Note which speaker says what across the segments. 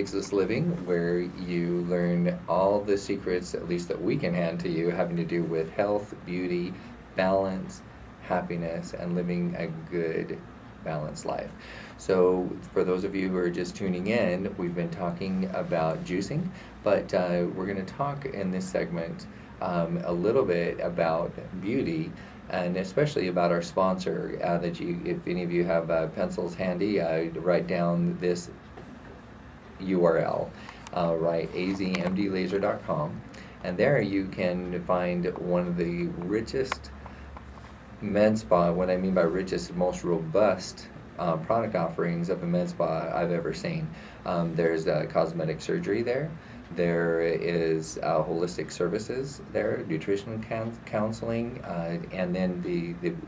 Speaker 1: Ageless Living, where you learn all the secrets, at least that we can hand to you, having to do with health, beauty, balance, happiness, and living a good, balanced life. So, for those of you who are just tuning in, we've been talking about juicing, but we're going to talk in this segment a little bit about beauty and especially about our sponsor. That you, if any of you have pencils handy, write down this URL, right, azmdlaser.com, and there you can find one of the richest med spa, what I mean by richest, most robust product offerings of a med spa I've ever seen. There's cosmetic surgery there. There is holistic services there, nutritional counseling, and then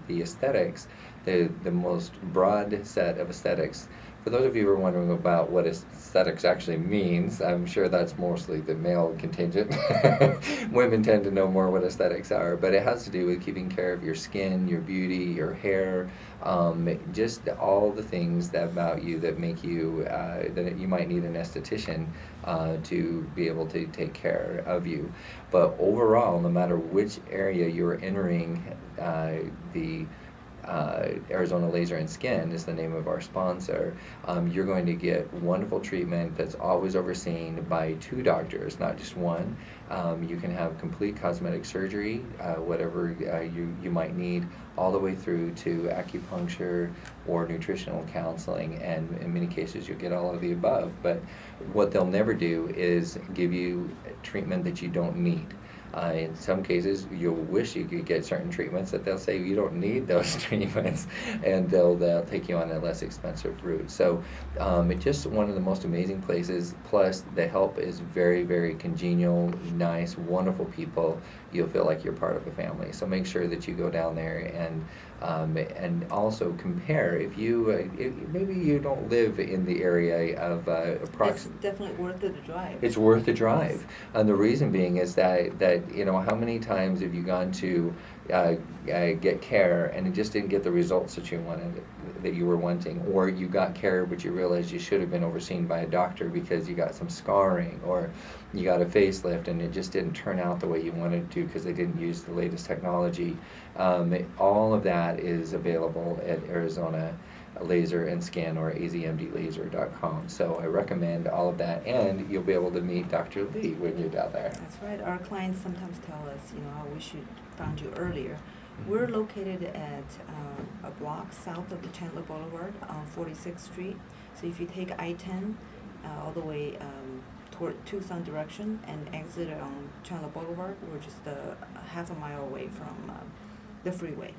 Speaker 1: the aesthetics, the most broad set of aesthetics. For those of you who are wondering about what aesthetics actually means, I'm sure that's mostly the male contingent. Women tend to know more what aesthetics are, but it has to do with keeping care of your skin, your beauty, your hair, just all the things that about you that make you, that you might need an esthetician to be able to take care of you. But overall, no matter which area you're entering, the Arizona Laser and Skin is the name of our sponsor. You're going to get wonderful treatment that's always overseen by two doctors, not just one. You can have complete cosmetic surgery, whatever you might need, all the way through to acupuncture or nutritional counseling, and in many cases you'll get all of the above. But what they'll never do is give you treatment that you don't need. In some cases, you'll wish you could get certain treatments that they'll say you don't need those treatments, and they'll take you on a less expensive route. So it's just one of the most amazing places. Plus, the help is very, very congenial, nice, wonderful people. You'll feel like you're part of a family. So make sure that you go down there and also compare. If you maybe you don't live in the area of
Speaker 2: It's definitely worth the drive.
Speaker 1: It's worth the drive, and the reason being is that how many times have you gone to get care and it just didn't get the results that you wanted, that you were wanting, or you got care but you realized you should have been overseen by a doctor because you got some scarring, or you got a facelift and it just didn't turn out the way you wanted to because they didn't use the latest technology. All of that is available at Arizona Laser and Skin, or azmdlaser.com. So I recommend all of that, and you'll be able to meet Dr. Lee when you're down there.
Speaker 2: That's right. Our clients sometimes tell us, I wish you found you earlier.
Speaker 1: Mm-hmm.
Speaker 2: We're located at a block south of the Chandler Boulevard on 46th Street. So if you take I-10 all the way toward Tucson direction and exit on Chandler Boulevard, we're just half a mile away from the freeway.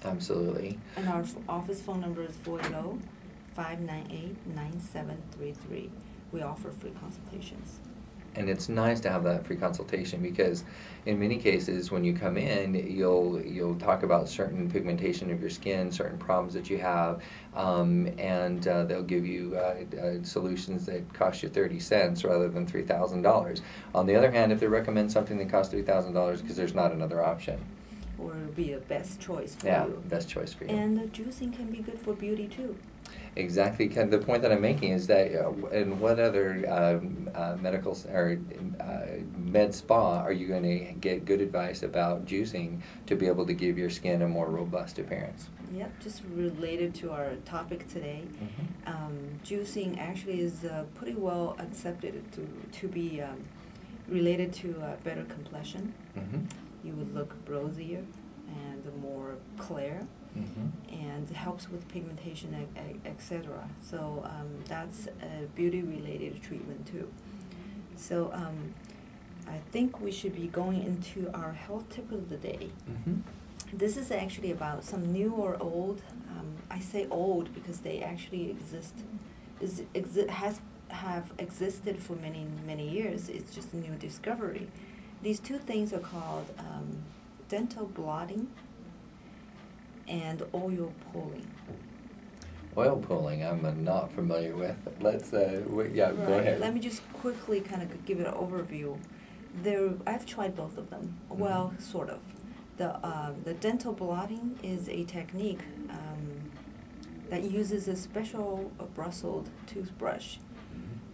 Speaker 1: Absolutely.
Speaker 2: And our office phone number is 480-598-9733. We offer free consultations.
Speaker 1: And it's nice to have that free consultation because in many cases when you come in, you'll talk about certain pigmentation of your skin, certain problems that you have, and they'll give you solutions that cost you 30 cents rather than $3,000. On the other hand, if they recommend something that costs $3,000 because there's not another option.
Speaker 2: Or be a best choice for you.
Speaker 1: Yeah, best choice for you.
Speaker 2: And juicing can be good for beauty too.
Speaker 1: Exactly. The point that I'm making is that in what other medical or med spa are you going to get good advice about juicing to be able to give your skin a more robust appearance?
Speaker 2: Yep, just related to our topic today, juicing actually is pretty well accepted to be related to better complexion.
Speaker 1: Mm-hmm.
Speaker 2: You would look rosier and more clear, and helps with pigmentation, etc. So that's a beauty-related treatment too. So I think we should be going into our health tip of the day. This is actually about some new or old. I say old because they actually have existed for many years. It's just a new discovery. These two things are called dental blotting and oil pulling.
Speaker 1: Oil pulling, I'm not familiar with. Let's, go ahead.
Speaker 2: Let me just quickly kind of give it an overview. I've tried both of them. Well, sort of. The dental blotting is a technique that uses a special bristled toothbrush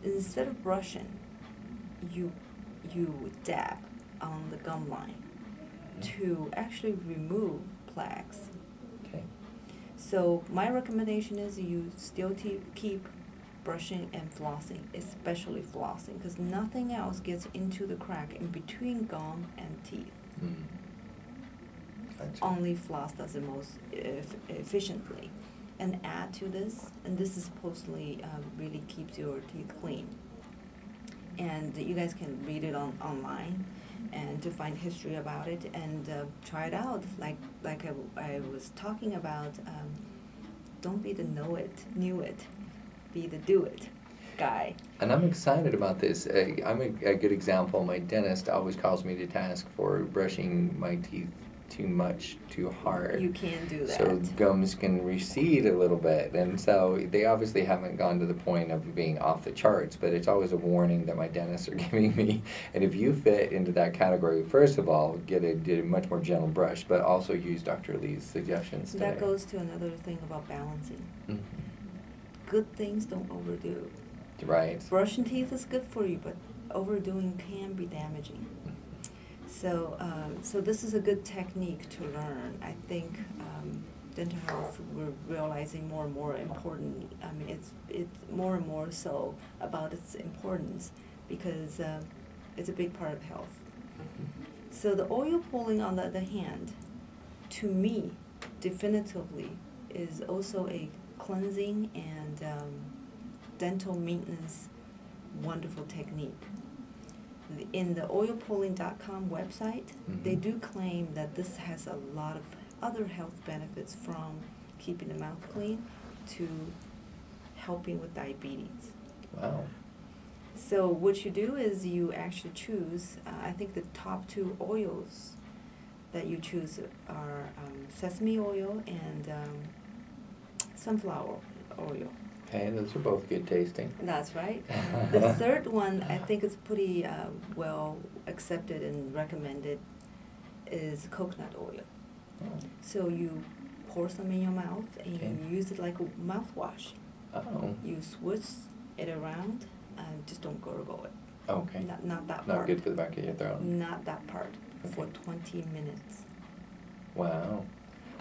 Speaker 2: instead of brushing, you dab on the gum line to actually remove plaques.
Speaker 1: Okay.
Speaker 2: So my recommendation is you still keep brushing and flossing, especially flossing, because nothing else gets into the crack in between gum and teeth.
Speaker 1: Mm. Gotcha.
Speaker 2: Only floss does it most efficiently. And add to this, and this is supposedly really keeps your teeth clean. And you guys can read it online and to find history about it and try it out. Like I was talking about, don't be the knew it, be the do it guy.
Speaker 1: And I'm excited about this. I'm a good example. My dentist always calls me to task for brushing my teeth too much, too hard.
Speaker 2: You can do that.
Speaker 1: So gums can recede a little bit. And so they obviously haven't gone to the point of being off the charts, but it's always a warning that my dentists are giving me. And if you fit into that category, first of all, get a much more gentle brush, but also use Dr. Lee's suggestions today.
Speaker 2: That goes to another thing about balancing.
Speaker 1: Mhm.
Speaker 2: Good things don't overdo.
Speaker 1: Right.
Speaker 2: Brushing teeth is good for you, but overdoing can be damaging. So, so this is a good technique to learn. I think dental health, we're realizing more and more important. I mean, it's more and more so about its importance because it's a big part of health. So the oil pulling, on the other hand, to me, definitively, is also a cleansing and dental maintenance wonderful technique. In the oilpulling.com website, they do claim that this has a lot of other health benefits, from keeping the mouth clean to helping with diabetes.
Speaker 1: Wow.
Speaker 2: So what you do is you actually choose, I think the top 2 oils that you choose are sesame oil and sunflower oil.
Speaker 1: Okay, those are both good tasting.
Speaker 2: That's right. The third one, I think is pretty well accepted and recommended, is coconut oil.
Speaker 1: Oh.
Speaker 2: So you pour some in your mouth and
Speaker 1: Okay.
Speaker 2: you use it like a mouthwash.
Speaker 1: Oh.
Speaker 2: You switch it around and just don't gurgle it.
Speaker 1: Okay.
Speaker 2: Not that part.
Speaker 1: Not good for the back of your throat.
Speaker 2: Not that part. For
Speaker 1: Okay.
Speaker 2: 20 minutes.
Speaker 1: Wow.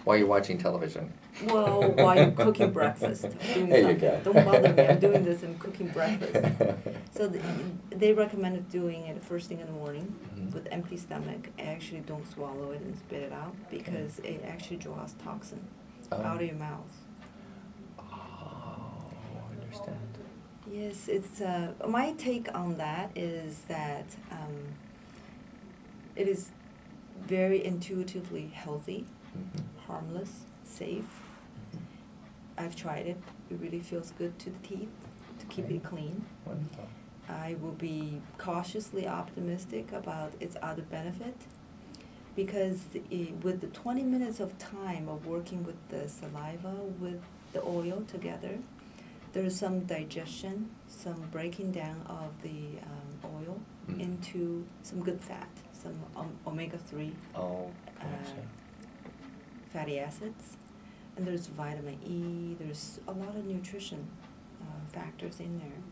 Speaker 1: While you're watching television.
Speaker 2: Well, while you're cooking breakfast. Doing
Speaker 1: There you
Speaker 2: something.
Speaker 1: go.
Speaker 2: Don't bother me. I'm doing this. I'm cooking breakfast. So they recommended doing it first thing in the morning
Speaker 1: Mhm.
Speaker 2: with empty stomach. Actually, don't swallow it and spit it out because it actually draws toxin out of your mouth.
Speaker 1: Oh, I understand.
Speaker 2: Yes, it's my take on that is that it is very intuitively healthy,
Speaker 1: Mhm.
Speaker 2: harmless, safe. I've tried it. It really feels good to the teeth to keep
Speaker 1: Okay.
Speaker 2: it clean.
Speaker 1: Wonderful.
Speaker 2: I will be cautiously optimistic about its other benefit because with the 20 minutes of time of working with the saliva with the oil together, there is some digestion, some breaking down of the oil into some good fat, some omega-3
Speaker 1: Oh, gotcha.
Speaker 2: fatty acids, and there's vitamin E, there's a lot of nutrition factors in there.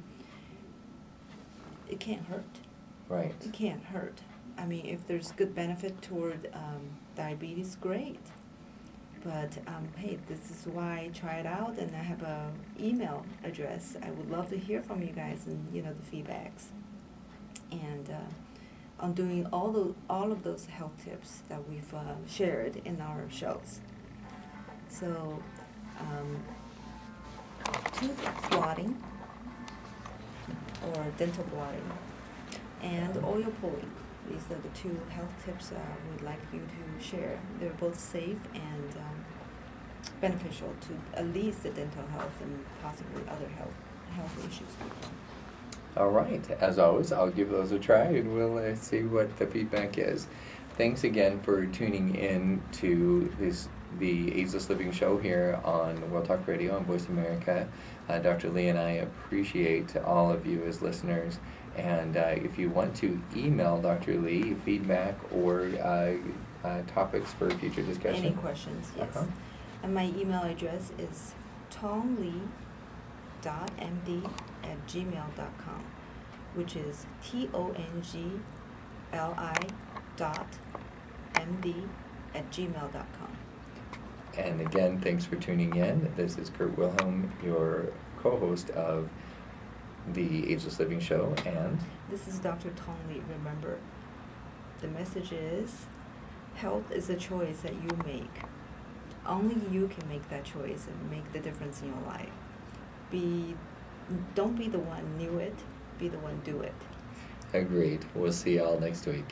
Speaker 2: It can't hurt.
Speaker 1: Right.
Speaker 2: It can't hurt. I mean, if there's good benefit toward diabetes, great. But hey, this is why I try it out, and I have a email address. I would love to hear from you guys and the feedbacks. And on doing all of those health tips that we've shared in our shows. So, tooth blotting or dental blotting and oil pulling. These are the 2 health tips we'd like you to share. They're both safe and beneficial to at least the dental health and possibly other health issues.
Speaker 1: All right. As always, I'll give those a try, and we'll see what the feedback is. Thanks again for tuning in to the Ageless Living Show here on World Talk Radio on Voice America. Dr. Lee and I appreciate all of you as listeners. And if you want to email Dr. Lee feedback or topics for future discussion.
Speaker 2: Any questions, yes. And my email address is tonglee.md tonglili@gmail.com, which is tongli.md@gmail.com.
Speaker 1: And again, thanks for tuning in. This is Kurt Wilhelm, your co-host of the Ageless Living Show, and
Speaker 2: This is Dr. Tong Li. Remember, the message is, health is a choice that you make. Only you can make that choice and make the difference in your life. Don't be the one knew it, be the one do it.
Speaker 1: agreed. We'll see y'all next week.